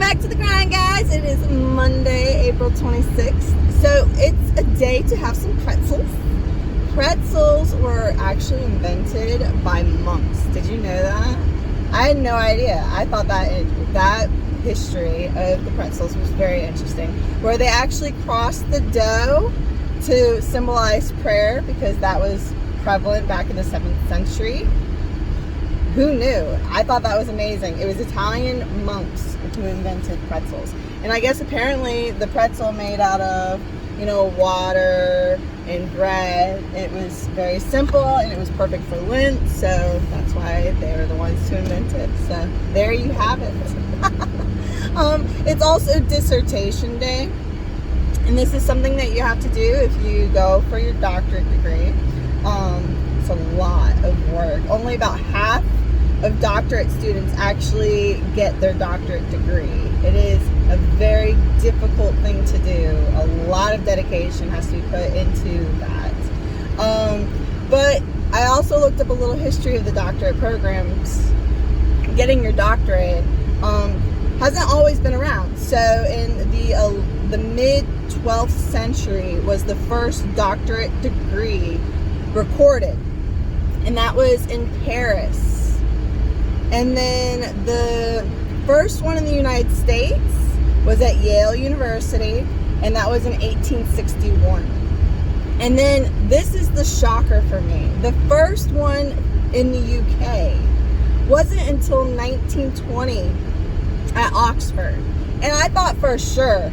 back to the grind, guys. It is Monday, April 26th. So it's a day to have some pretzels. Pretzels were actually invented by monks. Did you know that? I had no idea. I thought that history of the pretzels was very interesting, where they actually crossed the dough to symbolize prayer because that was prevalent back in the 7th century. Who knew? I thought that was amazing. It was Italian monks who invented pretzels. And I guess apparently the pretzel made out of, water and bread. It was very simple and it was perfect for Lent, so that's why they were the ones to invent it. So there you have it. It's also dissertation day, and this is something that you have to do if you go for your doctorate degree. It's a lot of work. Only about half of doctorate students actually get their doctorate degree. It is a very difficult thing to do. A lot of dedication has to be put into that. But I also looked up a little history of the doctorate programs. Getting your doctorate hasn't always been around. So in the mid 12th century was the first doctorate degree recorded, and that was in Paris. And then the first one in the United States was at Yale University, and that was in 1861. And then this is the shocker for me. The first one in the UK wasn't until 1920 at Oxford. And I thought for sure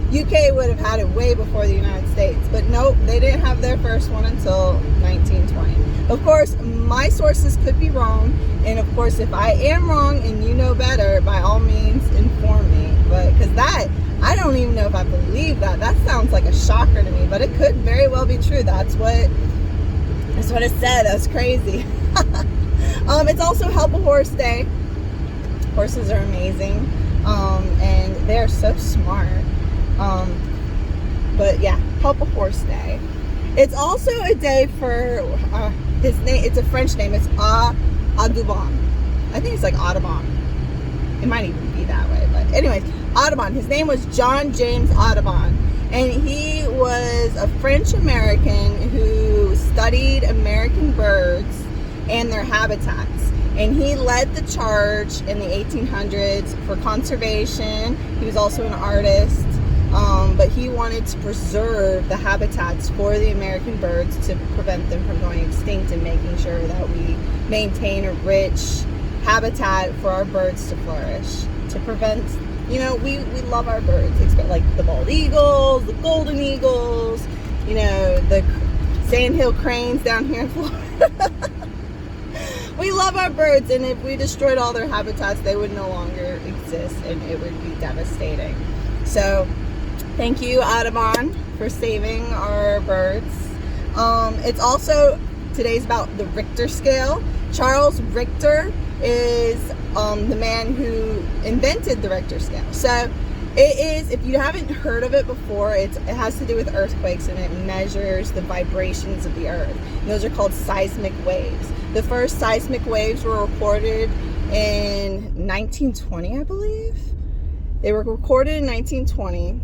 UK would have had it way before the United States. But nope, they didn't have their first one until 1920. Of course, my sources could be wrong. And of course, if I am wrong and you know better, by all means, inform me. But because I don't even know if I believe that. That sounds like a shocker to me. But it could very well be true. That's what it said. That's crazy. It's also Help a Horse Day. Horses are amazing. And they're so smart. But yeah, Help a Horse Day. It's also a day for his name. It's a French name. It's Audubon. I think it's like Audubon. It might even be that way. But anyways, Audubon. His name was John James Audubon. And he was a French American who studied American birds and their habitats. And he led the charge in the 1800s for conservation. He was also an artist. But he wanted to preserve the habitats for the American birds to prevent them from going extinct, and making sure that we maintain a rich habitat for our birds to flourish. To prevent, we love our birds, like the bald eagles, the golden eagles, the sandhill cranes down here in Florida. We love our birds, and if we destroyed all their habitats, they would no longer exist, and it would be devastating. So thank you, Audubon, for saving our birds. It's also, today's about the Ricter scale. Charles Ricter is the man who invented the Ricter scale. So it is, if you haven't heard of it before, it has to do with earthquakes, and it measures the vibrations of the earth. And those are called seismic waves. The first seismic waves were recorded in 1920, I believe. They were recorded in 1920.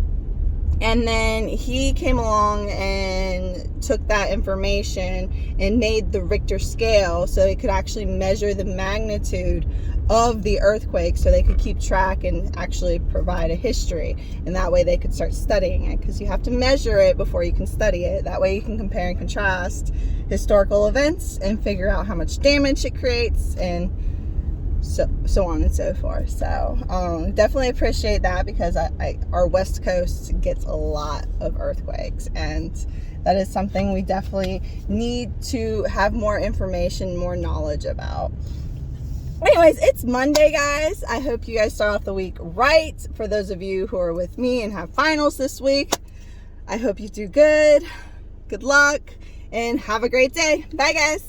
And then he came along and took that information and made the Richter scale so it could actually measure the magnitude of the earthquake, so they could keep track and actually provide a history. And that way they could start studying it, because you have to measure it before you can study it. That way you can compare and contrast historical events and figure out how much damage it creates, and so on and so forth. So definitely appreciate that, because our West Coast gets a lot of earthquakes, and that is something we definitely need to have more information, more knowledge about. Anyways, it's Monday, guys. I hope you guys start off the week right. For those of you who are with me and have finals this week, I hope you do good. Good luck, and have a great day. Bye, guys.